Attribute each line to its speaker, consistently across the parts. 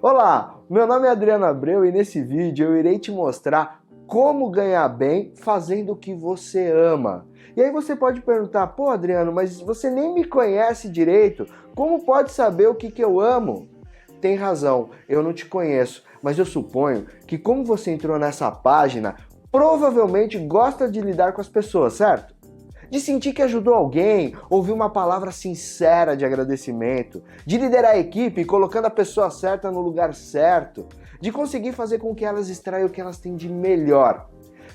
Speaker 1: Olá, meu nome é Adriano Abreu e nesse vídeo eu irei te mostrar como ganhar bem fazendo o que você ama. E aí você pode perguntar, pô Adriano, mas você nem me conhece direito, como pode saber o que eu amo? Tem razão, eu não te conheço, mas eu suponho que como você entrou nessa página, provavelmente gosta de lidar com as pessoas, certo? De sentir que ajudou alguém, ouvir uma palavra sincera de agradecimento, de liderar a equipe colocando a pessoa certa no lugar certo, de conseguir fazer com que elas extraiam o que elas têm de melhor.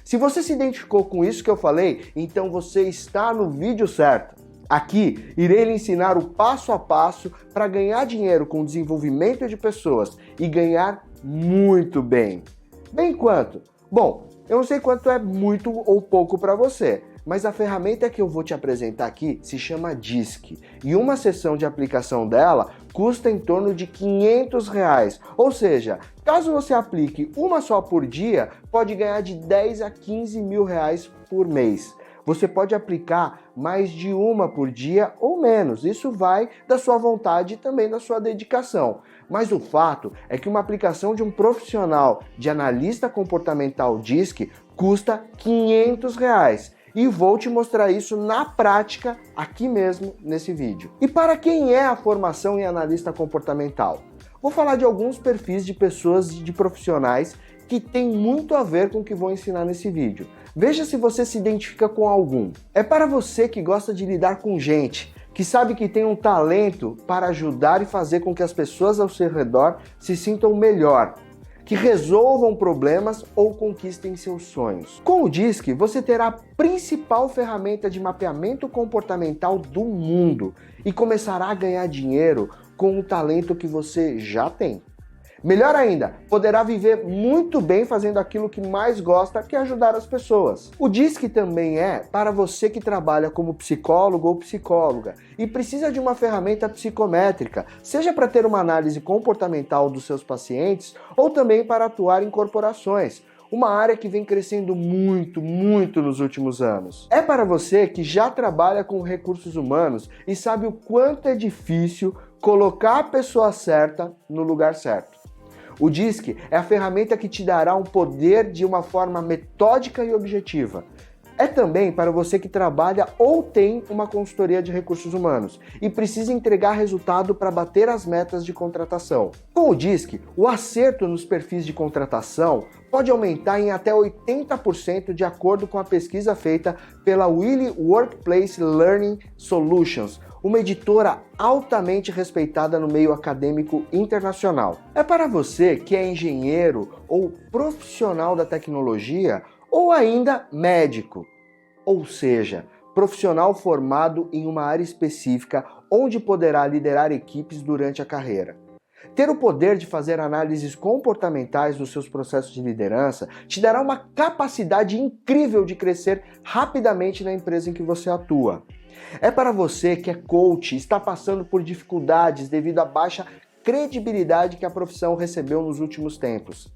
Speaker 1: Se você se identificou com isso que eu falei, então você está no vídeo certo. Aqui irei lhe ensinar o passo a passo para ganhar dinheiro com o desenvolvimento de pessoas e ganhar muito bem. Bem quanto? Bom, eu não sei quanto é muito ou pouco para você, mas a ferramenta que eu vou te apresentar aqui se chama DISC e uma sessão de aplicação dela custa em torno de R$ 500. Ou seja, caso você aplique uma só por dia, pode ganhar de 10 a 15 mil reais por mês. Você pode aplicar mais de uma por dia ou menos, isso vai da sua vontade e também da sua dedicação. Mas o fato é que uma aplicação de um profissional de analista comportamental DISC custa R$ 500. E vou te mostrar isso na prática aqui mesmo nesse vídeo. E para quem é a formação em analista comportamental? Vou falar de alguns perfis de pessoas, de profissionais que tem muito a ver com o que vou ensinar nesse vídeo. Veja se você se identifica com algum. É para você que gosta de lidar com gente, que sabe que tem um talento para ajudar e fazer com que as pessoas ao seu redor se sintam melhor, que resolvam problemas ou conquistem seus sonhos. Com o DISC, você terá a principal ferramenta de mapeamento comportamental do mundo e começará a ganhar dinheiro com o talento que você já tem. Melhor ainda, poderá viver muito bem fazendo aquilo que mais gosta, que é ajudar as pessoas. O DISC também é para você que trabalha como psicólogo ou psicóloga e precisa de uma ferramenta psicométrica, seja para ter uma análise comportamental dos seus pacientes ou também para atuar em corporações. Uma área que vem crescendo muito nos últimos anos. É para você que já trabalha com recursos humanos e sabe o quanto é difícil colocar a pessoa certa no lugar certo. O DISC é a ferramenta que te dará um poder de uma forma metódica e objetiva. É também para você que trabalha ou tem uma consultoria de recursos humanos e precisa entregar resultado para bater as metas de contratação. Com o DISC, o acerto nos perfis de contratação pode aumentar em até 80% de acordo com a pesquisa feita pela Wiley Workplace Learning Solutions, uma editora altamente respeitada no meio acadêmico internacional. É para você que é engenheiro ou profissional da tecnologia ou ainda médico, ou seja, profissional formado em uma área específica onde poderá liderar equipes durante a carreira. Ter o poder de fazer análises comportamentais dos seus processos de liderança te dará uma capacidade incrível de crescer rapidamente na empresa em que você atua. É para você que é coach e está passando por dificuldades devido à baixa credibilidade que a profissão recebeu nos últimos tempos.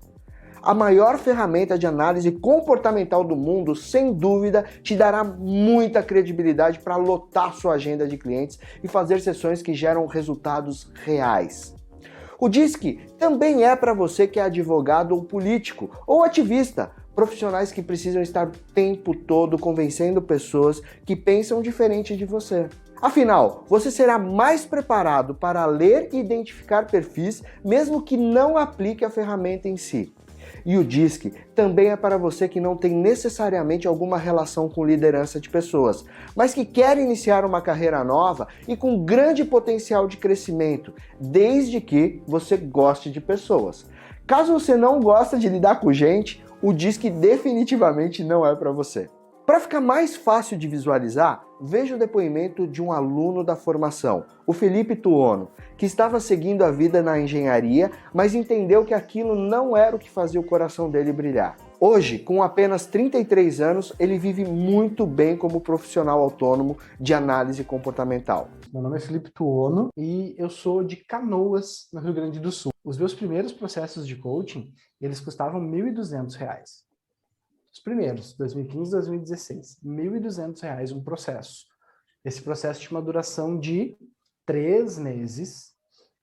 Speaker 1: A maior ferramenta de análise comportamental do mundo, sem dúvida, te dará muita credibilidade para lotar sua agenda de clientes e fazer sessões que geram resultados reais. O DISC também é para você que é advogado ou político ou ativista, profissionais que precisam estar o tempo todo convencendo pessoas que pensam diferente de você. Afinal, você será mais preparado para ler e identificar perfis, mesmo que não aplique a ferramenta em si. E o DISC também é para você que não tem necessariamente alguma relação com liderança de pessoas, mas que quer iniciar uma carreira nova e com grande potencial de crescimento, desde que você goste de pessoas. Caso você não goste de lidar com gente, o DISC definitivamente não é para você. Para ficar mais fácil de visualizar, veja o depoimento de um aluno da formação, o Felipe Tuono, que estava seguindo a vida na engenharia, mas entendeu que aquilo não era o que fazia o coração dele brilhar. Hoje, com apenas 33 anos, ele vive muito bem como profissional autônomo de análise comportamental.
Speaker 2: Meu nome é Felipe Tuono e eu sou de Canoas, no Rio Grande do Sul. Os meus primeiros processos de coaching, eles custavam R$ 1.200. Os primeiros, 2015 e 2016, R$ 1.200 um processo. Esse processo tinha uma duração de 3 meses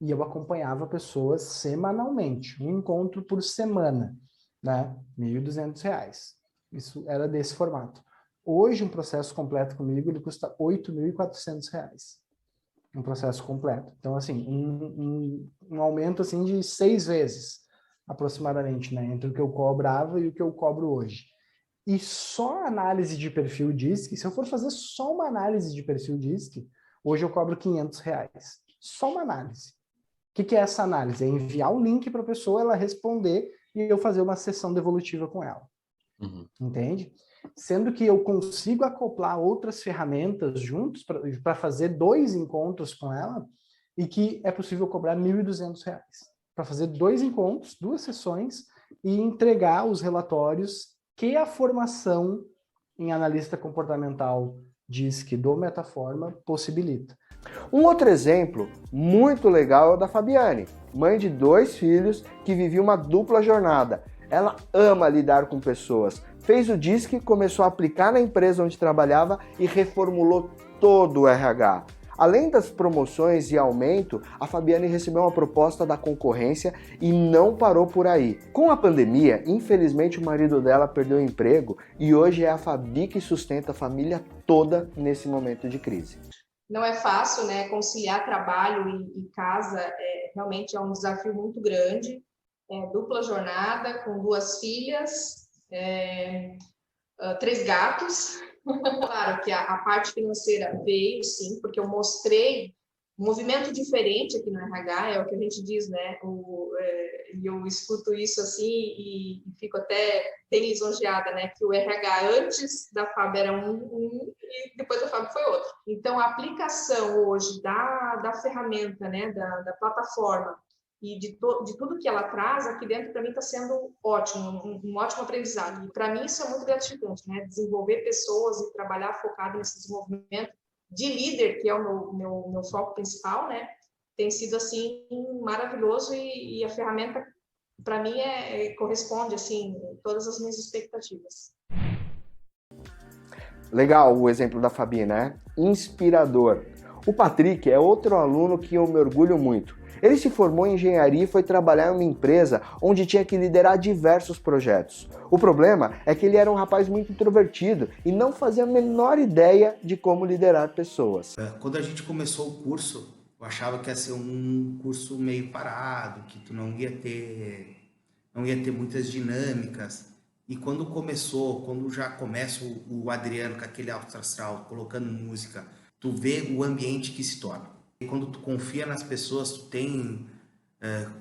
Speaker 2: e eu acompanhava pessoas semanalmente, um encontro por semana, né? R$ 1.200. Isso era desse formato. Hoje, um processo completo comigo, ele custa R$ 8.400. Um processo completo. Então, assim, um aumento assim de 6 vezes, aproximadamente, né? Entre o que eu cobrava e o que eu cobro hoje. E só a análise de perfil DISC, se eu for fazer só uma análise de perfil DISC, hoje eu cobro R$ 500. Só uma análise. O que é essa análise? É enviar o link para a pessoa, ela responder e eu fazer uma sessão devolutiva com ela. Entende? Sendo que eu consigo acoplar outras ferramentas juntos para fazer 2 encontros com ela e que é possível cobrar R$ 1.200 para fazer 2 encontros, 2 sessões e entregar os relatórios que a formação em analista comportamental DISC do Metaforma possibilita.
Speaker 1: Um outro exemplo muito legal é o da Fabiane, mãe de 2 filhos que vivia uma dupla jornada. Ela ama lidar com pessoas, fez o DISC, começou a aplicar na empresa onde trabalhava e reformulou todo o RH. Além das promoções e aumento, a Fabiane recebeu uma proposta da concorrência e não parou por aí. Com a pandemia, infelizmente o marido dela perdeu o emprego e hoje é a Fabi que sustenta a família toda nesse momento de crise.
Speaker 3: Não é fácil, né? Conciliar trabalho e casa realmente é um desafio muito grande. Dupla jornada, com 2 filhas, 3 gatos. Claro que a parte financeira veio, sim, porque eu mostrei um movimento diferente aqui no RH, é o que a gente diz, né? E eu escuto isso assim e fico até bem lisonjeada, né? Que o RH antes da FAB era um e depois da FAB foi outro. Então, a aplicação hoje da ferramenta, né? Da plataforma e de tudo que ela traz aqui dentro, para mim está sendo ótimo, um ótimo aprendizado. E para mim isso é muito gratificante, né? Desenvolver pessoas e trabalhar focado nesse desenvolvimento de líder, que é o meu foco principal, né? Tem sido assim maravilhoso e a ferramenta para mim corresponde assim todas as minhas expectativas.
Speaker 1: Legal o exemplo da Fabi, né? Inspirador. O Patrick é outro aluno que eu me orgulho muito. Ele se formou em engenharia e foi trabalhar em uma empresa onde tinha que liderar diversos projetos. O problema é que ele era um rapaz muito introvertido e não fazia a menor ideia de como liderar pessoas.
Speaker 4: Quando a gente começou o curso, eu achava que ia ser um curso meio parado, que tu não ia ter muitas dinâmicas. E quando já começa o Adriano com aquele alto astral, colocando música, tu vê o ambiente que se torna. E quando tu confia nas pessoas, tu tem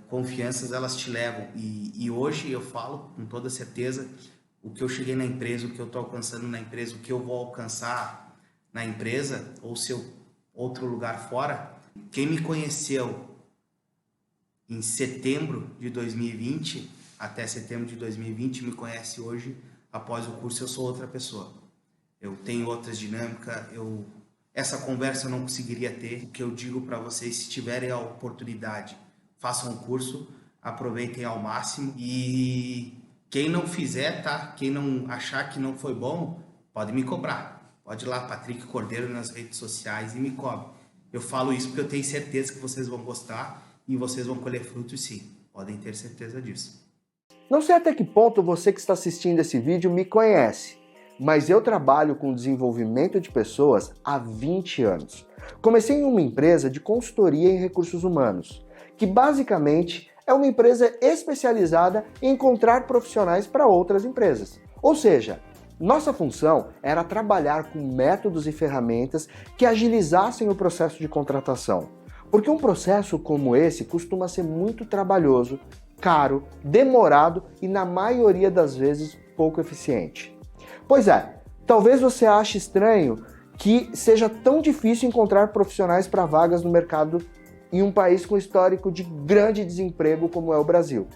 Speaker 4: confianças, elas te levam. E hoje eu falo com toda certeza o que eu cheguei na empresa, o que eu estou alcançando na empresa, o que eu vou alcançar na empresa, ou se eu outro lugar fora. Quem me conheceu em setembro de 2020, até setembro de 2020, me conhece hoje, após o curso eu sou outra pessoa. Eu tenho outras dinâmicas, essa conversa eu não conseguiria ter. O que eu digo para vocês, se tiverem a oportunidade, façam o curso, aproveitem ao máximo. E quem não fizer, tá? Quem não achar que não foi bom, pode me cobrar. Pode ir lá, Patrick Cordeiro, nas redes sociais e me cobre. Eu falo isso porque eu tenho certeza que vocês vão gostar e vocês vão colher frutos, sim. Podem ter certeza disso.
Speaker 1: Não sei até que ponto você que está assistindo esse vídeo me conhece, mas eu trabalho com desenvolvimento de pessoas há 20 anos. Comecei em uma empresa de consultoria em recursos humanos, que basicamente é uma empresa especializada em encontrar profissionais para outras empresas. Ou seja, nossa função era trabalhar com métodos e ferramentas que agilizassem o processo de contratação. Porque um processo como esse costuma ser muito trabalhoso, caro, demorado e, na maioria das vezes, pouco eficiente. Pois é, talvez você ache estranho que seja tão difícil encontrar profissionais para vagas no mercado em um país com histórico de grande desemprego como é o Brasil.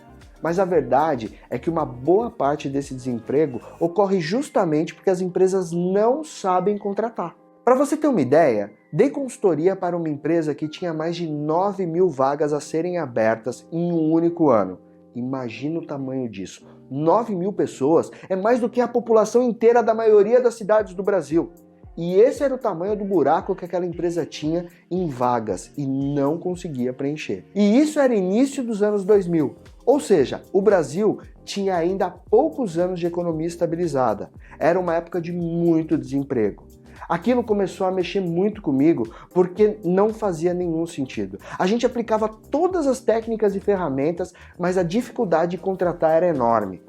Speaker 1: Mas a verdade é que uma boa parte desse desemprego ocorre justamente porque as empresas não sabem contratar. Para você ter uma ideia, dei consultoria para uma empresa que tinha mais de 9.000 vagas a serem abertas em um único ano. Imagina o tamanho disso. 9.000 pessoas é mais do que a população inteira da maioria das cidades do Brasil. E esse era o tamanho do buraco que aquela empresa tinha em vagas e não conseguia preencher. E isso era início dos anos 2000. Ou seja, o Brasil tinha ainda poucos anos de economia estabilizada. Era uma época de muito desemprego. Aquilo começou a mexer muito comigo porque não fazia nenhum sentido. A gente aplicava todas as técnicas e ferramentas, mas a dificuldade de contratar era enorme.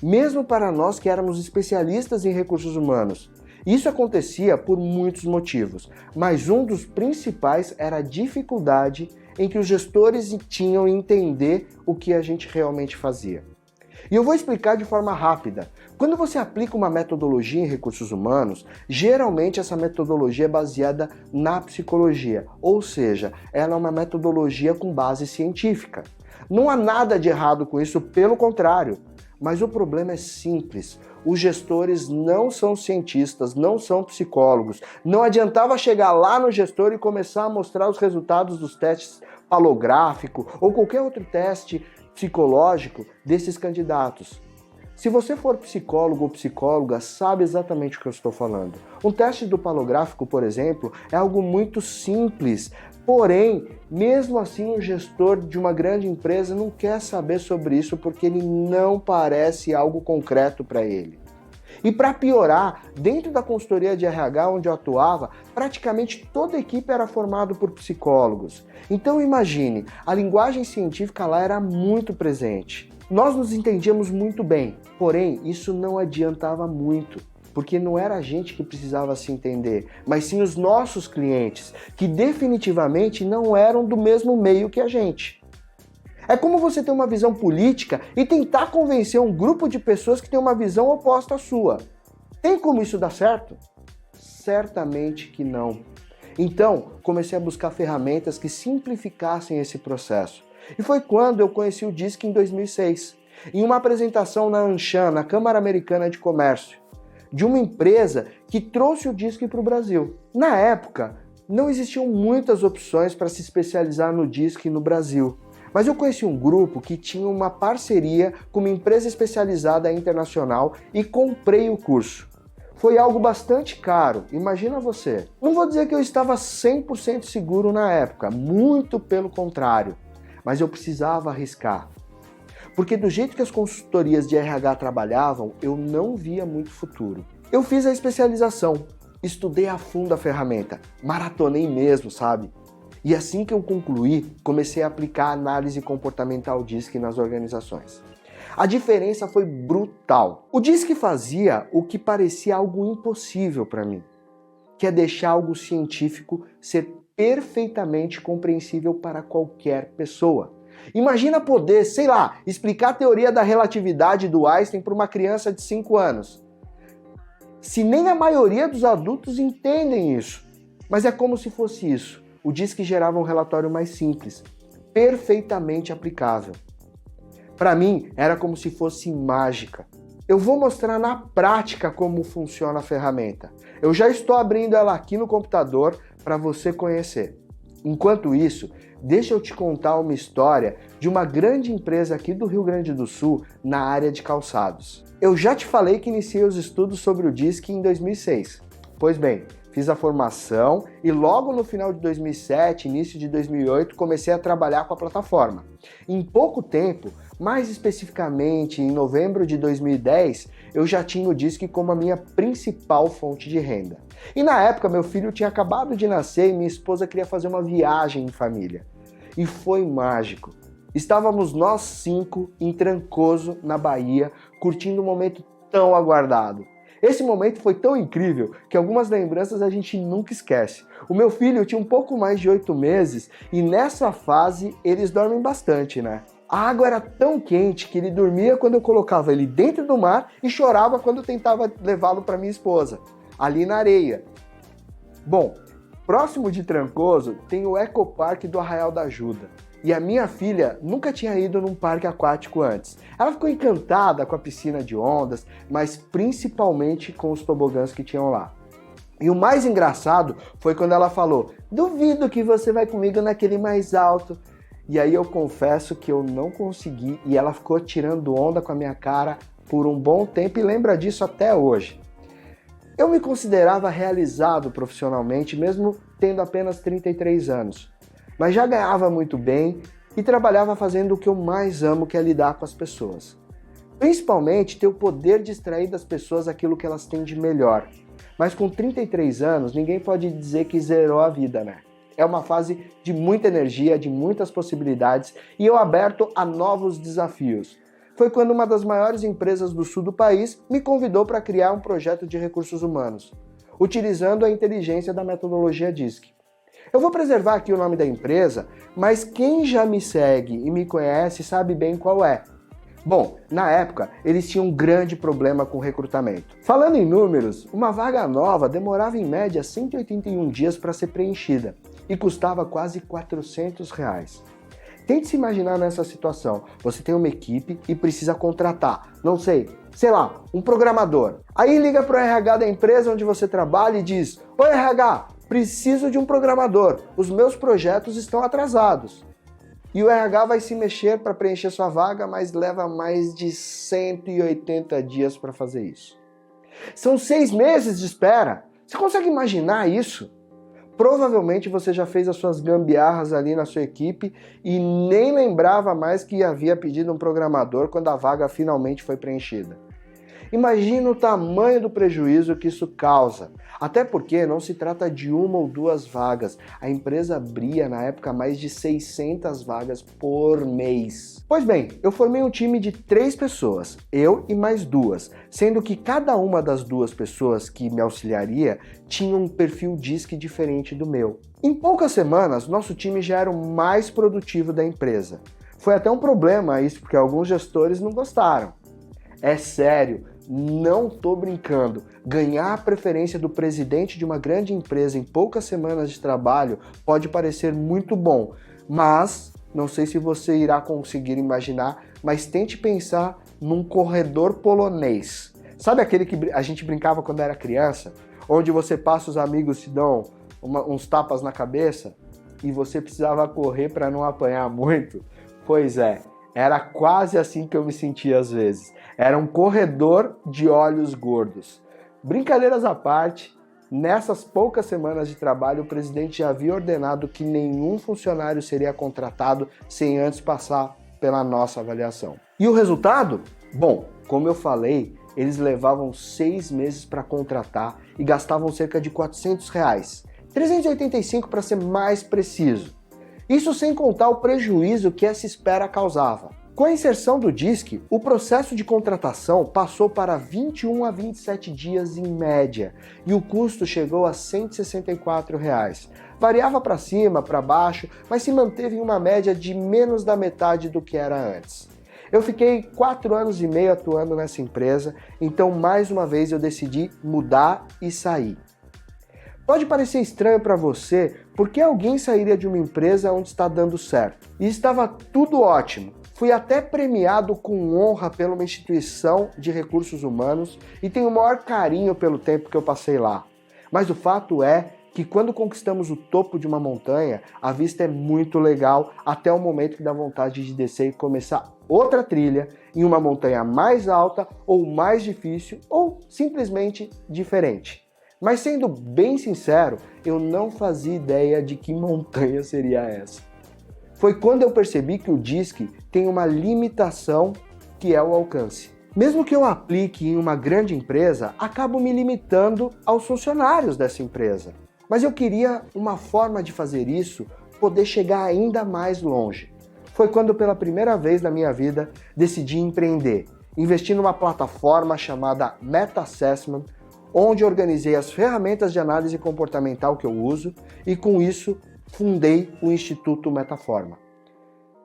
Speaker 1: Mesmo para nós que éramos especialistas em recursos humanos. Isso acontecia por muitos motivos, mas um dos principais era a dificuldade em que os gestores tinham em entender o que a gente realmente fazia. E eu vou explicar de forma rápida. Quando você aplica uma metodologia em recursos humanos, geralmente essa metodologia é baseada na psicologia, ou seja, ela é uma metodologia com base científica. Não há nada de errado com isso, pelo contrário. Mas o problema é simples. Os gestores não são cientistas, não são psicólogos. Não adiantava chegar lá no gestor e começar a mostrar os resultados dos testes palográfico ou qualquer outro teste psicológico desses candidatos. Se você for psicólogo ou psicóloga, sabe exatamente o que eu estou falando. Um teste do palográfico, por exemplo, é algo muito simples. Porém, mesmo assim, o gestor de uma grande empresa não quer saber sobre isso porque ele não parece algo concreto para ele. E para piorar, dentro da consultoria de RH onde eu atuava, praticamente toda a equipe era formada por psicólogos. Então imagine, a linguagem científica lá era muito presente. Nós nos entendíamos muito bem, porém isso não adiantava muito. Porque não era a gente que precisava se entender, mas sim os nossos clientes, que definitivamente não eram do mesmo meio que a gente. É como você ter uma visão política e tentar convencer um grupo de pessoas que tem uma visão oposta à sua. Tem como isso dar certo? Certamente que não. Então, comecei a buscar ferramentas que simplificassem esse processo. E foi quando eu conheci o DISC em 2006, em uma apresentação na Anshan, na Câmara Americana de Comércio, de uma empresa que trouxe o DISC para o Brasil. Na época, não existiam muitas opções para se especializar no DISC no Brasil, mas eu conheci um grupo que tinha uma parceria com uma empresa especializada internacional e comprei o curso. Foi algo bastante caro, imagina você. Não vou dizer que eu estava 100% seguro na época, muito pelo contrário, mas eu precisava arriscar. Porque do jeito que as consultorias de RH trabalhavam, eu não via muito futuro. Eu fiz a especialização, estudei a fundo a ferramenta, maratonei mesmo, sabe? E assim que eu concluí, comecei a aplicar a análise comportamental DISC nas organizações. A diferença foi brutal. O DISC fazia o que parecia algo impossível para mim, que é deixar algo científico ser perfeitamente compreensível para qualquer pessoa. Imagina poder, sei lá, explicar a teoria da relatividade do Einstein para uma criança de 5 anos. Se nem a maioria dos adultos entendem isso. Mas é como se fosse isso. O DISC gerava um relatório mais simples, perfeitamente aplicável. Para mim, era como se fosse mágica. Eu vou mostrar na prática como funciona a ferramenta. Eu já estou abrindo ela aqui no computador para você conhecer. Enquanto isso, deixa eu te contar uma história de uma grande empresa aqui do Rio Grande do Sul na área de calçados. Eu já te falei que iniciei os estudos sobre o DISC em 2006. Pois bem, fiz a formação e logo no final de 2007, início de 2008, comecei a trabalhar com a plataforma. Em pouco tempo, mais especificamente em novembro de 2010, eu já tinha o DISC como a minha principal fonte de renda. E na época, meu filho tinha acabado de nascer e minha esposa queria fazer uma viagem em família. E foi mágico. Estávamos nós 5 em Trancoso, na Bahia, curtindo um momento tão aguardado. Esse momento foi tão incrível que algumas lembranças a gente nunca esquece. O meu filho tinha um pouco mais de 8 meses e nessa fase eles dormem bastante, né? A água era tão quente que ele dormia quando eu colocava ele dentro do mar e chorava quando eu tentava levá-lo para minha esposa, ali na areia. Bom, próximo de Trancoso tem o Ecoparque do Arraial da Ajuda. E a minha filha nunca tinha ido num parque aquático antes. Ela ficou encantada com a piscina de ondas, mas principalmente com os tobogãs que tinham lá. E o mais engraçado foi quando ela falou: "Duvido que você vai comigo naquele mais alto." E aí eu confesso que eu não consegui e ela ficou tirando onda com a minha cara por um bom tempo e lembra disso até hoje. Eu me considerava realizado profissionalmente, mesmo tendo apenas 33 anos, mas já ganhava muito bem e trabalhava fazendo o que eu mais amo, que é lidar com as pessoas. Principalmente ter o poder de extrair das pessoas aquilo que elas têm de melhor. Mas com 33 anos, ninguém pode dizer que zerou a vida, né? É uma fase de muita energia, de muitas possibilidades e eu aberto a novos desafios. Foi quando uma das maiores empresas do sul do país me convidou para criar um projeto de recursos humanos, utilizando a inteligência da metodologia DISC. Eu vou preservar aqui o nome da empresa, mas quem já me segue e me conhece sabe bem qual é. Bom, na época, eles tinham um grande problema com recrutamento. Falando em números, uma vaga nova demorava em média 181 dias para ser preenchida e custava quase R$400. Tente se imaginar nessa situação. Você tem uma equipe e precisa contratar, não sei lá, um programador. Aí liga para o RH da empresa onde você trabalha e diz: "Oi RH, preciso de um programador, os meus projetos estão atrasados." E o RH vai se mexer para preencher sua vaga, mas leva mais de 180 dias para fazer isso. São 6 meses de espera. Você consegue imaginar isso? Provavelmente você já fez as suas gambiarras ali na sua equipe e nem lembrava mais que havia pedido um programador quando a vaga finalmente foi preenchida. Imagina o tamanho do prejuízo que isso causa. Até porque não se trata de uma ou duas vagas. A empresa abria na época mais de 600 vagas por mês. Pois bem, eu formei um time de 3 pessoas, eu e mais 2, sendo que cada uma das 2 pessoas que me auxiliaria tinha um perfil DISC diferente do meu. Em poucas semanas, nosso time já era o mais produtivo da empresa. Foi até um problema isso, porque alguns gestores não gostaram. É sério. Não tô brincando. Ganhar a preferência do presidente de uma grande empresa em poucas semanas de trabalho pode parecer muito bom, mas não sei se você irá conseguir imaginar, mas tente pensar num corredor polonês. Sabe aquele que a gente brincava quando era criança? Onde você passa, os amigos te dão uns tapas na cabeça e você precisava correr para não apanhar muito? Pois é, era quase assim que eu me sentia às vezes. Era um corredor de olhos gordos. Brincadeiras à parte, nessas poucas semanas de trabalho, o presidente já havia ordenado que nenhum funcionário seria contratado sem antes passar pela nossa avaliação. E o resultado? Bom, como eu falei, eles levavam 6 meses para contratar e gastavam cerca de R$400. 385 para ser mais preciso. Isso sem contar o prejuízo que essa espera causava. Com a inserção do DISC, o processo de contratação passou para 21 a 27 dias em média e o custo chegou a R$164. Variava para cima, para baixo, mas se manteve em uma média de menos da metade do que era antes. Eu fiquei 4 anos e meio atuando nessa empresa, então mais uma vez eu decidi mudar e sair. Pode parecer estranho para você, porque alguém sairia de uma empresa onde está dando certo. E estava tudo ótimo. Fui até premiado com honra pela uma instituição de recursos humanos e tenho o maior carinho pelo tempo que eu passei lá. Mas o fato é que quando conquistamos o topo de uma montanha, a vista é muito legal até o momento que dá vontade de descer e começar outra trilha em uma montanha mais alta ou mais difícil ou simplesmente diferente. Mas sendo bem sincero, eu não fazia ideia de que montanha seria essa. Foi quando eu percebi que o DISC tem uma limitação, que é o alcance. Mesmo que eu aplique em uma grande empresa, acabo me limitando aos funcionários dessa empresa. Mas eu queria uma forma de fazer isso, poder chegar ainda mais longe. Foi quando pela primeira vez na minha vida decidi empreender, investi numa plataforma chamada Meta Assessment, onde organizei as ferramentas de análise comportamental que eu uso e com isso fundei o Instituto Metaforma.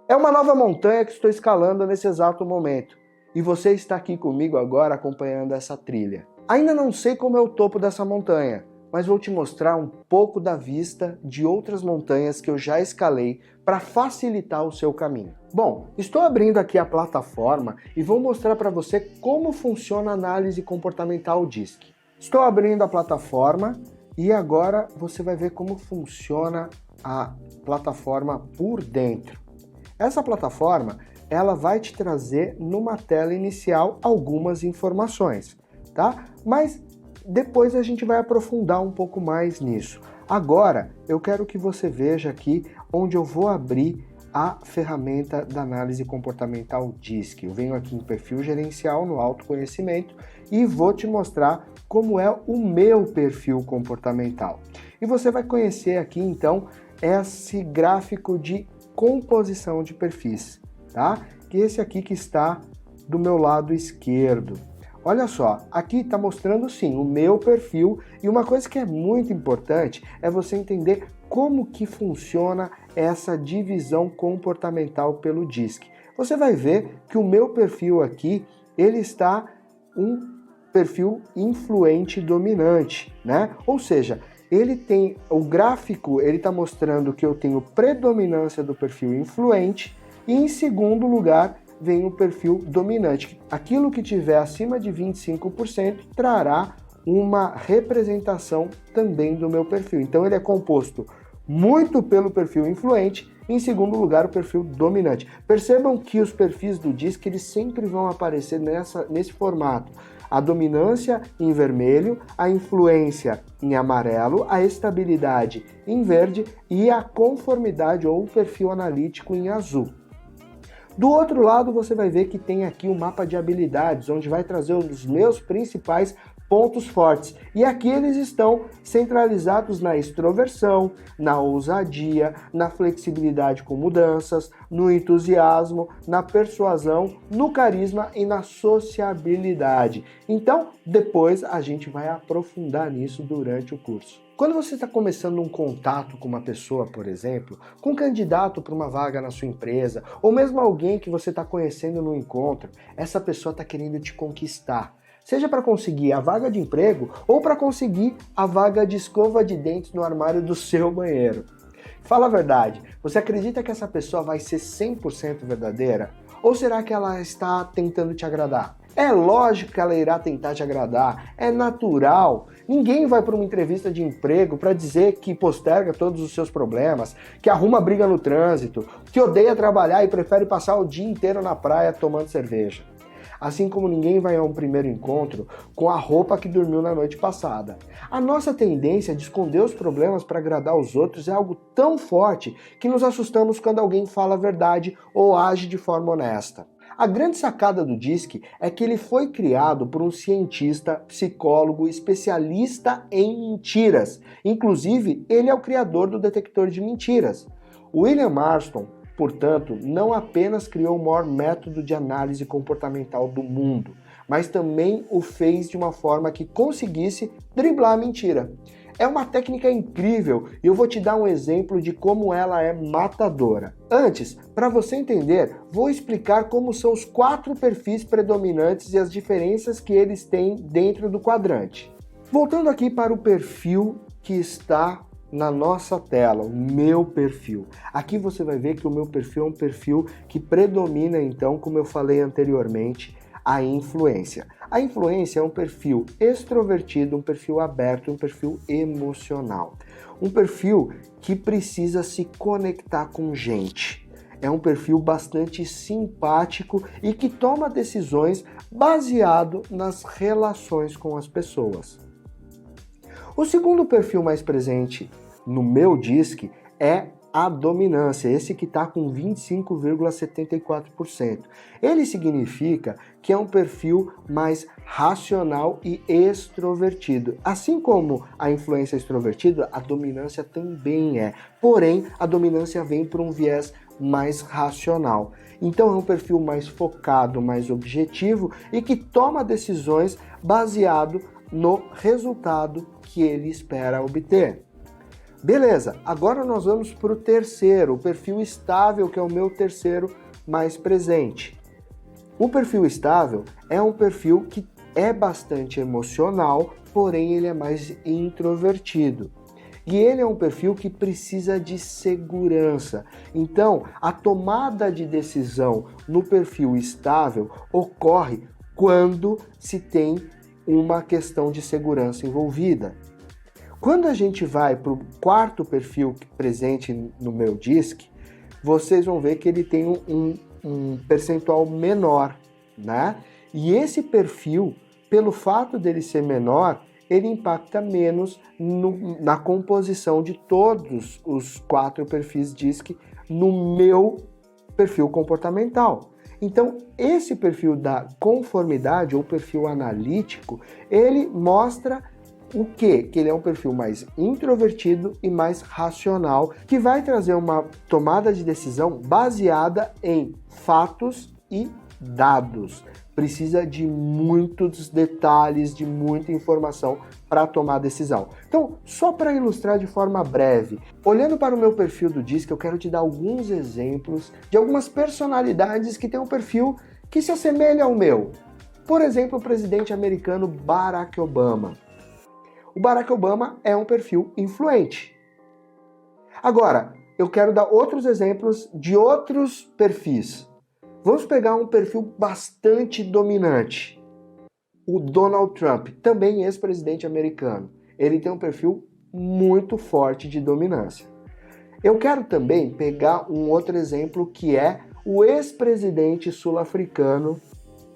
Speaker 1: É uma nova montanha que estou escalando nesse exato momento e você está aqui comigo agora acompanhando essa trilha. Ainda não sei como é o topo dessa montanha, mas vou te mostrar um pouco da vista de outras montanhas que eu já escalei para facilitar o seu caminho. Bom, estou abrindo aqui a plataforma e vou mostrar para você como funciona a análise comportamental DISC. Estou abrindo a plataforma e agora você vai ver como funciona a plataforma por dentro. Essa plataforma, ela vai te trazer numa tela inicial algumas informações, tá? Mas depois a gente vai aprofundar um pouco mais nisso. Agora, eu quero que você veja aqui onde eu vou abrir a ferramenta da análise comportamental DISC. Eu venho aqui em perfil gerencial, no autoconhecimento, e vou te mostrar como é o meu perfil comportamental. E você vai conhecer aqui, então, esse gráfico de composição de perfis, tá? Que esse aqui que está do meu lado esquerdo. Olha só, aqui está mostrando sim o meu perfil, e uma coisa que é muito importante é você entender como que funciona essa divisão comportamental pelo DISC. Você vai ver que o meu perfil aqui, ele está um perfil influente dominante, né? Ou seja, ele tem o gráfico, ele está mostrando que eu tenho predominância do perfil influente, e em segundo lugar vem o perfil dominante. Aquilo que tiver acima de 25% trará uma representação também do meu perfil. Então ele é composto muito pelo perfil influente, e em segundo lugar o perfil dominante. Percebam que os perfis do DISC eles sempre vão aparecer nesse formato. A dominância em vermelho, a influência em amarelo, a estabilidade em verde e a conformidade ou o perfil analítico em azul. Do outro lado, você vai ver que tem aqui um mapa de habilidades, onde vai trazer os meus principais pontos fortes. E aqui eles estão centralizados na extroversão, na ousadia, na flexibilidade com mudanças, no entusiasmo, na persuasão, no carisma e na sociabilidade. Então, depois a gente vai aprofundar nisso durante o curso. Quando você está começando um contato com uma pessoa, por exemplo, com um candidato para uma vaga na sua empresa, ou mesmo alguém que você está conhecendo no encontro, essa pessoa está querendo te conquistar. Seja para conseguir a vaga de emprego ou para conseguir a vaga de escova de dentes no armário do seu banheiro. Fala a verdade, você acredita que essa pessoa vai ser 100% verdadeira? Ou será que ela está tentando te agradar? É lógico que ela irá tentar te agradar, é natural. Ninguém vai para uma entrevista de emprego para dizer que posterga todos os seus problemas, que arruma briga no trânsito, que odeia trabalhar e prefere passar o dia inteiro na praia tomando cerveja. Assim como ninguém vai a um primeiro encontro com a roupa que dormiu na noite passada. A nossa tendência de esconder os problemas para agradar os outros é algo tão forte que nos assustamos quando alguém fala a verdade ou age de forma honesta. A grande sacada do DISC é que ele foi criado por um cientista, psicólogo, especialista em mentiras. Inclusive, ele é o criador do detector de mentiras. William Marston, portanto, não apenas criou o maior método de análise comportamental do mundo, mas também o fez de uma forma que conseguisse driblar a mentira. É uma técnica incrível e eu vou te dar um exemplo de como ela é matadora. Antes, para você entender, vou explicar como são os 4 perfis predominantes e as diferenças que eles têm dentro do quadrante. Voltando aqui para o perfil que está na nossa tela, o meu perfil. Aqui você vai ver que o meu perfil é um perfil que predomina, então, como eu falei anteriormente, a influência. A influência é um perfil extrovertido, um perfil aberto, um perfil emocional. Um perfil que precisa se conectar com gente. É um perfil bastante simpático e que toma decisões baseado nas relações com as pessoas. O segundo perfil mais presente no meu DISC é a dominância, esse que está com 25,74%. Ele significa que é um perfil mais racional e extrovertido. Assim como a influência extrovertida, a dominância também é. Porém, a dominância vem por um viés mais racional. Então é um perfil mais focado, mais objetivo e que toma decisões baseado no resultado que ele espera obter. Beleza, agora nós vamos para o terceiro, o perfil estável, que é o meu terceiro mais presente. O perfil estável é um perfil que é bastante emocional, porém ele é mais introvertido. E ele é um perfil que precisa de segurança. Então, a tomada de decisão no perfil estável ocorre quando se tem uma questão de segurança envolvida. Quando a gente vai para o quarto perfil presente no meu DISC, vocês vão ver que ele tem um percentual menor, né? E esse perfil, pelo fato dele ser menor, ele impacta menos na composição de todos os 4 perfis DISC no meu perfil comportamental. Então, esse perfil da conformidade ou perfil analítico, ele mostra o quê? Que ele é um perfil mais introvertido e mais racional, que vai trazer uma tomada de decisão baseada em fatos e dados. Precisa de muitos detalhes, de muita informação para tomar decisão. Então, só para ilustrar de forma breve, olhando para o meu perfil do DISC, eu quero te dar alguns exemplos de algumas personalidades que têm um perfil que se assemelha ao meu. Por exemplo, o presidente americano Barack Obama. O Barack Obama é um perfil influente. Agora, eu quero dar outros exemplos de outros perfis. Vamos pegar um perfil bastante dominante. O Donald Trump, também ex-presidente americano. Ele tem um perfil muito forte de dominância. Eu quero também pegar um outro exemplo que é o ex-presidente sul-africano,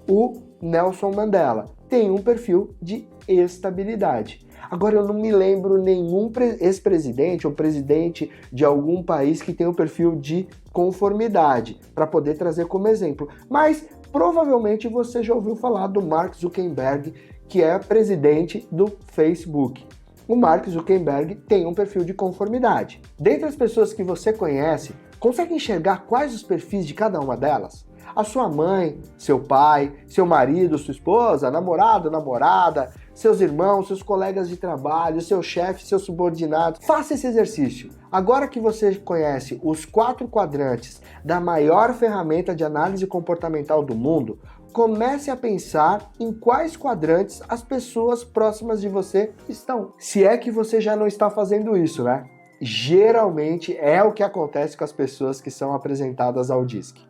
Speaker 1: o Nelson Mandela. Tem um perfil de estabilidade. Agora, eu não me lembro nenhum ex-presidente ou presidente de algum país que tenha um perfil de conformidade, para poder trazer como exemplo. Mas, provavelmente, você já ouviu falar do Mark Zuckerberg, que é presidente do Facebook. O Mark Zuckerberg tem um perfil de conformidade. Dentre as pessoas que você conhece, consegue enxergar quais os perfis de cada uma delas? A sua mãe, seu pai, seu marido, sua esposa, namorado, namorada, seus irmãos, seus colegas de trabalho, seu chefe, seu subordinado. Faça esse exercício. Agora que você conhece os 4 quadrantes da maior ferramenta de análise comportamental do mundo, comece a pensar em quais quadrantes as pessoas próximas de você estão. Se é que você já não está fazendo isso, né? Geralmente é o que acontece com as pessoas que são apresentadas ao DISC.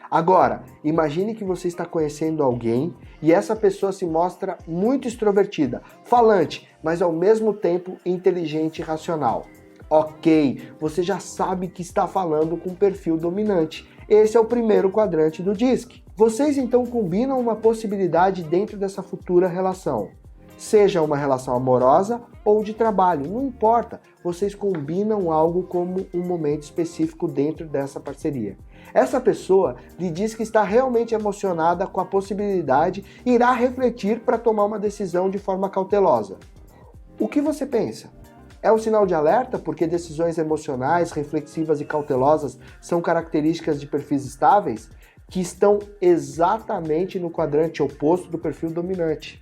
Speaker 1: Agora, imagine que você está conhecendo alguém e essa pessoa se mostra muito extrovertida, falante, mas ao mesmo tempo inteligente e racional. Ok, você já sabe que está falando com um perfil dominante. Esse é o primeiro quadrante do DISC. Vocês então combinam uma possibilidade dentro dessa futura relação. Seja uma relação amorosa ou de trabalho, não importa. Vocês combinam algo como um momento específico dentro dessa parceria. Essa pessoa lhe diz que está realmente emocionada com a possibilidade e irá refletir para tomar uma decisão de forma cautelosa. O que você pensa? É um sinal de alerta porque decisões emocionais, reflexivas e cautelosas são características de perfis estáveis que estão exatamente no quadrante oposto do perfil dominante.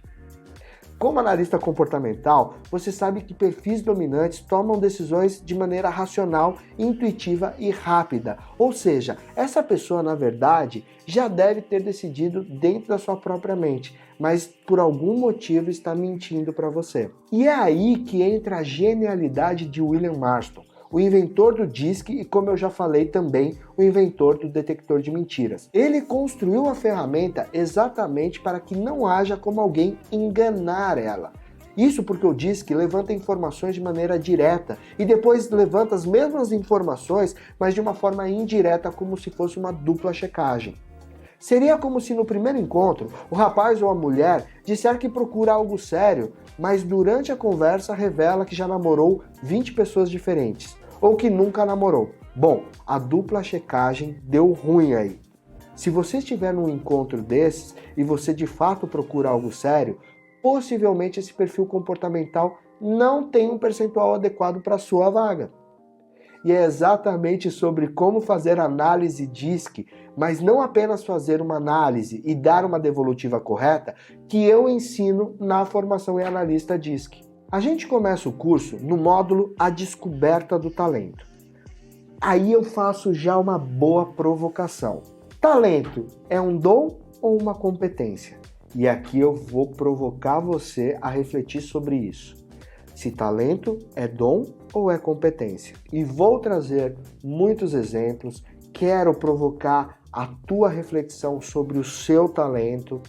Speaker 1: Como analista comportamental, você sabe que perfis dominantes tomam decisões de maneira racional, intuitiva e rápida. Ou seja, essa pessoa, na verdade, já deve ter decidido dentro da sua própria mente, mas por algum motivo está mentindo para você. E é aí que entra a genialidade de William Marston, o inventor do DISC e, como eu já falei também, o inventor do detector de mentiras. Ele construiu a ferramenta exatamente para que não haja como alguém enganar ela. Isso porque o DISC levanta informações de maneira direta e depois levanta as mesmas informações, mas de uma forma indireta, como se fosse uma dupla checagem. Seria como se no primeiro encontro, o rapaz ou a mulher disser que procura algo sério, mas durante a conversa revela que já namorou 20 pessoas diferentes, ou que nunca namorou. Bom, a dupla checagem deu ruim aí. Se você estiver num encontro desses e você de fato procura algo sério, possivelmente esse perfil comportamental não tem um percentual adequado para a sua vaga. E é exatamente sobre como fazer análise DISC, mas não apenas fazer uma análise e dar uma devolutiva correta, que eu ensino na formação em analista DISC. A gente começa o curso no módulo A Descoberta do Talento. Aí eu faço já uma boa provocação. Talento é um dom ou uma competência? E aqui eu vou provocar você a refletir sobre isso. Se talento é dom ou é competência? E vou trazer muitos exemplos, quero provocar a tua reflexão sobre o seu talento.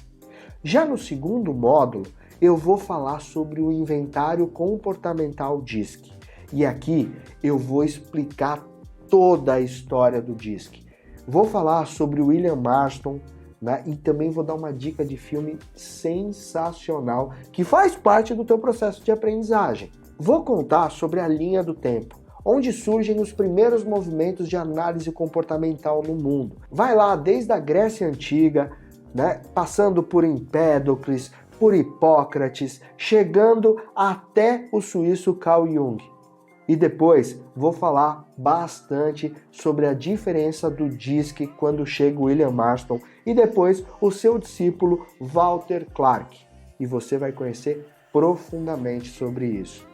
Speaker 1: Já no segundo módulo, eu vou falar sobre o inventário comportamental DISC. E aqui eu vou explicar toda a história do DISC. Vou falar sobre o William Marston, né? E também vou dar uma dica de filme sensacional que faz parte do teu processo de aprendizagem. Vou contar sobre a linha do tempo, onde surgem os primeiros movimentos de análise comportamental no mundo. Vai lá desde a Grécia Antiga, né, passando por Empédocles, por Hipócrates, chegando até o suíço Carl Jung. E depois vou falar bastante sobre a diferença do DISC quando chega o William Marston e depois o seu discípulo Walter Clark. E você vai conhecer profundamente sobre isso.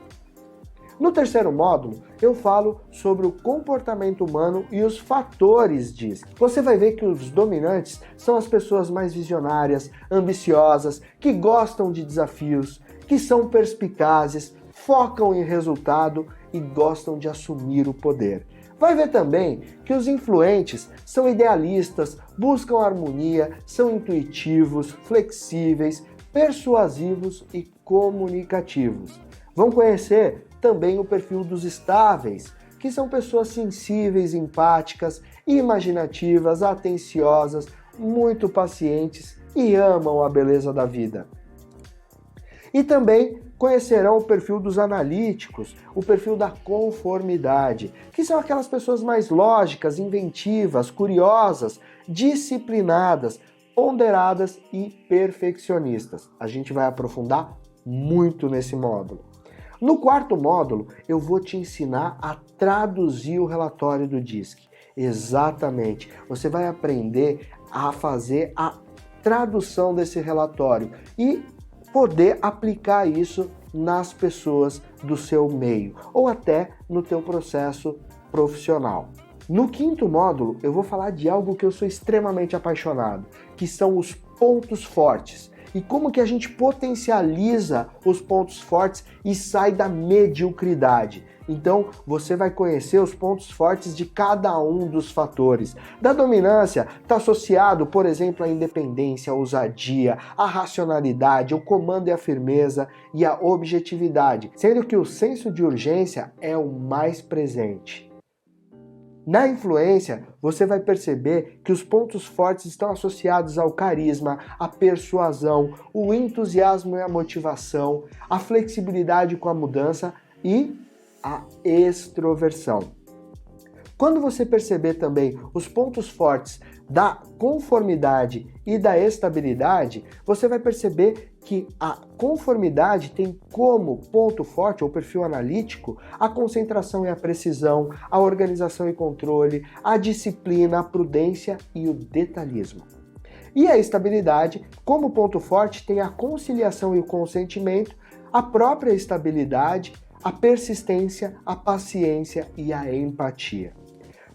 Speaker 1: No terceiro módulo, eu falo sobre o comportamento humano e os fatores DISC. Você vai ver que os dominantes são as pessoas mais visionárias, ambiciosas, que gostam de desafios, que são perspicazes, focam em resultado e gostam de assumir o poder. Vai ver também que os influentes são idealistas, buscam harmonia, são intuitivos, flexíveis, persuasivos e comunicativos. Vão conhecer também o perfil dos estáveis, que são pessoas sensíveis, empáticas, imaginativas, atenciosas, muito pacientes e amam a beleza da vida. E também conhecerão o perfil dos analíticos, o perfil da conformidade, que são aquelas pessoas mais lógicas, inventivas, curiosas, disciplinadas, ponderadas e perfeccionistas. A gente vai aprofundar muito nesse módulo. No quarto módulo, eu vou te ensinar a traduzir o relatório do DISC. Exatamente. Você vai aprender a fazer a tradução desse relatório e poder aplicar isso nas pessoas do seu meio ou até no teu processo profissional. No quinto módulo, eu vou falar de algo que eu sou extremamente apaixonado, que são os pontos fortes. E como que a gente potencializa os pontos fortes e sai da mediocridade. Então, você vai conhecer os pontos fortes de cada um dos fatores. Da dominância está associado, por exemplo, à independência, à ousadia, à racionalidade, ao comando e à firmeza e à objetividade, sendo que o senso de urgência é o mais presente. Na influência, você vai perceber que os pontos fortes estão associados ao carisma, à persuasão, o entusiasmo e a motivação, a flexibilidade com a mudança e a extroversão. Quando você perceber também os pontos fortes da conformidade e da estabilidade, você vai perceber que a conformidade tem como ponto forte, ou perfil analítico, a concentração e a precisão, a organização e controle, a disciplina, a prudência e o detalhismo. E a estabilidade, como ponto forte, tem a conciliação e o consentimento, a própria estabilidade, a persistência, a paciência e a empatia.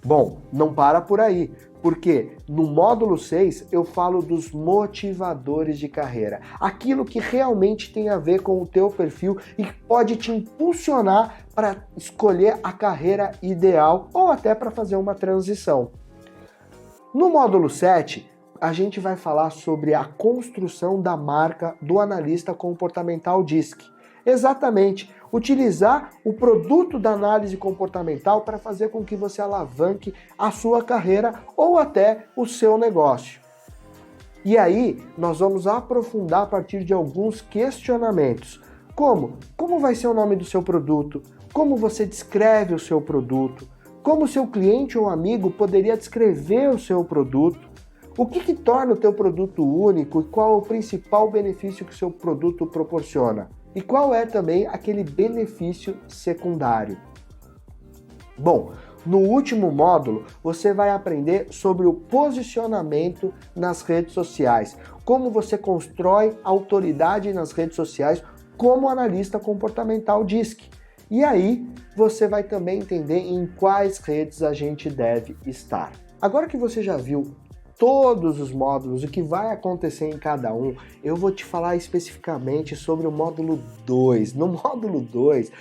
Speaker 1: Bom, não para por aí, porque no módulo 6 eu falo dos motivadores de carreira, aquilo que realmente tem a ver com o teu perfil e que pode te impulsionar para escolher a carreira ideal ou até para fazer uma transição. No módulo 7, a gente vai falar sobre a construção da marca do analista comportamental DISC. Exatamente, utilizar o produto da análise comportamental para fazer com que você alavanque a sua carreira ou até o seu negócio. E aí, nós vamos aprofundar a partir de alguns questionamentos. Como vai ser o nome do seu produto? Como você descreve o seu produto? Como o seu cliente ou amigo poderia descrever o seu produto? O que torna o teu produto único e qual é o principal benefício que o seu produto proporciona? E qual é também aquele benefício secundário? Bom, no último módulo você vai aprender sobre o posicionamento nas redes sociais, como você constrói autoridade nas redes sociais como analista comportamental DISC. E aí você vai também entender em quais redes a gente deve estar. Agora que você já viu todos os módulos, o que vai acontecer em cada um, eu vou te falar especificamente sobre o módulo 2. No módulo 2,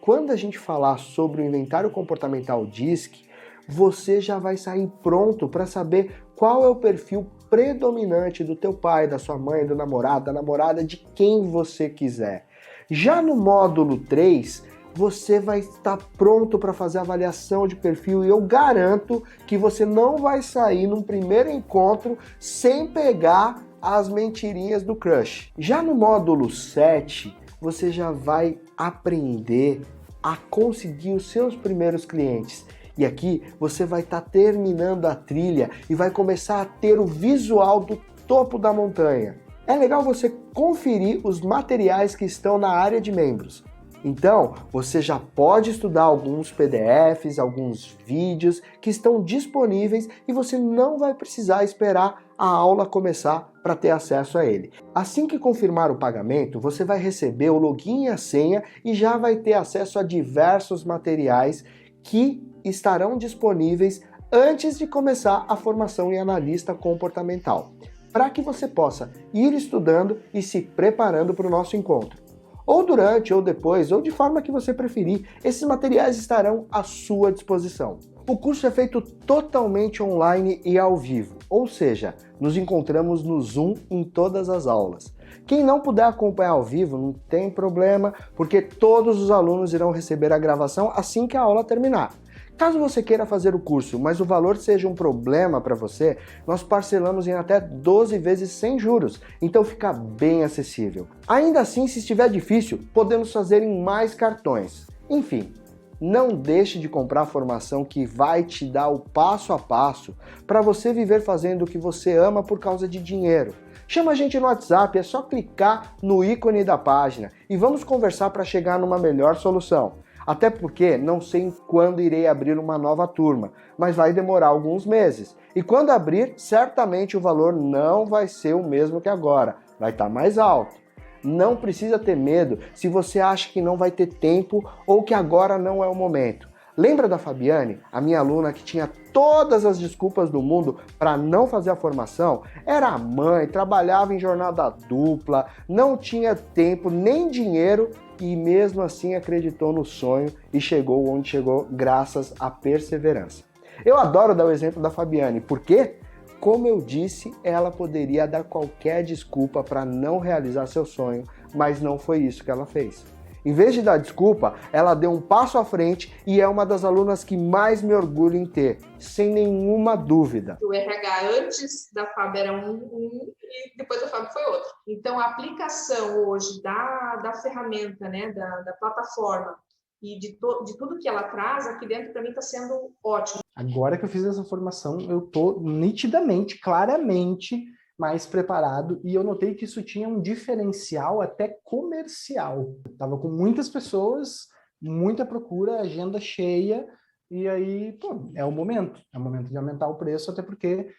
Speaker 1: quando a gente falar sobre o inventário comportamental DISC, você já vai sair pronto para saber qual é o perfil predominante do teu pai, da sua mãe, do namorado, da namorada, de quem você quiser. Já no módulo 3, você vai estar pronto para fazer a avaliação de perfil e eu garanto que você não vai sair num primeiro encontro sem pegar as mentirinhas do crush. Já no módulo 7, você já vai aprender a conseguir os seus primeiros clientes. E aqui você vai estar terminando a trilha e vai começar a ter o visual do topo da montanha. É legal você conferir os materiais que estão na área de membros. Então, você já pode estudar alguns PDFs, alguns vídeos que estão disponíveis e você não vai precisar esperar a aula começar para ter acesso a ele. Assim que confirmar o pagamento, você vai receber o login e a senha e já vai ter acesso a diversos materiais que estarão disponíveis antes de começar a formação em analista comportamental, para que você possa ir estudando e se preparando para o nosso encontro. Ou durante, ou depois, ou de forma que você preferir, esses materiais estarão à sua disposição. O curso é feito totalmente online e ao vivo, ou seja, nos encontramos no Zoom em todas as aulas. Quem não puder acompanhar ao vivo, não tem problema, porque todos os alunos irão receber a gravação assim que a aula terminar. Caso você queira fazer o curso, mas o valor seja um problema para você, nós parcelamos em até 12 vezes sem juros, então fica bem acessível. Ainda assim, se estiver difícil, podemos fazer em mais cartões. Enfim, não deixe de comprar a formação que vai te dar o passo a passo para você viver fazendo o que você ama por causa de dinheiro. Chama a gente no WhatsApp, é só clicar no ícone da página e vamos conversar para chegar numa melhor solução. Até porque não sei quando irei abrir uma nova turma, mas vai demorar alguns meses. E quando abrir, certamente o valor não vai ser o mesmo que agora, vai estar mais alto. Não precisa ter medo se você acha que não vai ter tempo ou que agora não é o momento. Lembra da Fabiane, a minha aluna que tinha todas as desculpas do mundo para não fazer a formação? Era mãe, trabalhava em jornada dupla, não tinha tempo nem dinheiro e mesmo assim acreditou no sonho e chegou onde chegou graças à perseverança. Eu adoro dar o exemplo da Fabiane, porque, como eu disse, ela poderia dar qualquer desculpa para não realizar seu sonho, mas não foi isso que ela fez. Em vez de dar desculpa, ela deu um passo à frente e é uma das alunas que mais me orgulho em ter, sem nenhuma dúvida.
Speaker 3: O RH antes da FAB era um e depois da FAB foi outro. Então, a aplicação hoje da ferramenta, né, da plataforma e de tudo que ela traz aqui dentro, para mim está sendo ótimo.
Speaker 2: Agora que eu fiz essa formação, eu estou nitidamente, claramente mais preparado e eu notei que isso tinha um diferencial até comercial. Estava com muitas pessoas, muita procura, agenda cheia e aí, pô, é o momento de aumentar o preço, até porque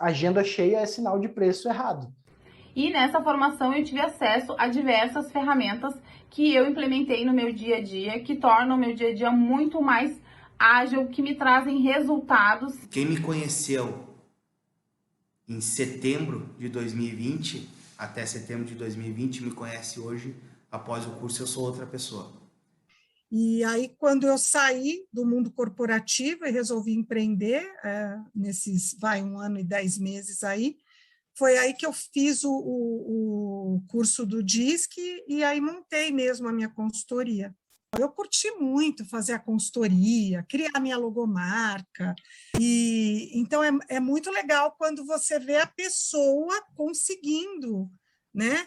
Speaker 2: agenda cheia é sinal de preço errado.
Speaker 5: E nessa formação eu tive acesso a diversas ferramentas que eu implementei no meu dia a dia, que tornam o meu dia a dia muito mais ágil, que me trazem resultados.
Speaker 4: Quem me conheceu em setembro de 2020, até setembro de 2020, me conhece hoje, após o curso eu sou outra pessoa.
Speaker 6: E aí, quando eu saí do mundo corporativo e resolvi empreender, nesses, 1 ano e 10 meses aí, foi aí que eu fiz o curso do DISC e aí montei mesmo a minha consultoria. Eu curti muito fazer a consultoria, criar a minha logomarca, e então é muito legal quando você vê a pessoa conseguindo, né,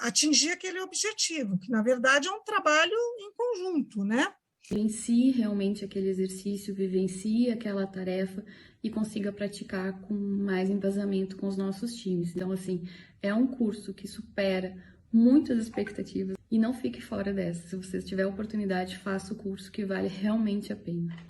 Speaker 6: atingir aquele objetivo, que na verdade é um trabalho em conjunto, né?
Speaker 7: Vivencie realmente aquele exercício, vivencie aquela tarefa e consiga praticar com mais embasamento com os nossos times. Então, assim, é um curso que supera muitas expectativas e não fique fora dessa. Se você tiver a oportunidade, faça o curso que vale realmente a pena.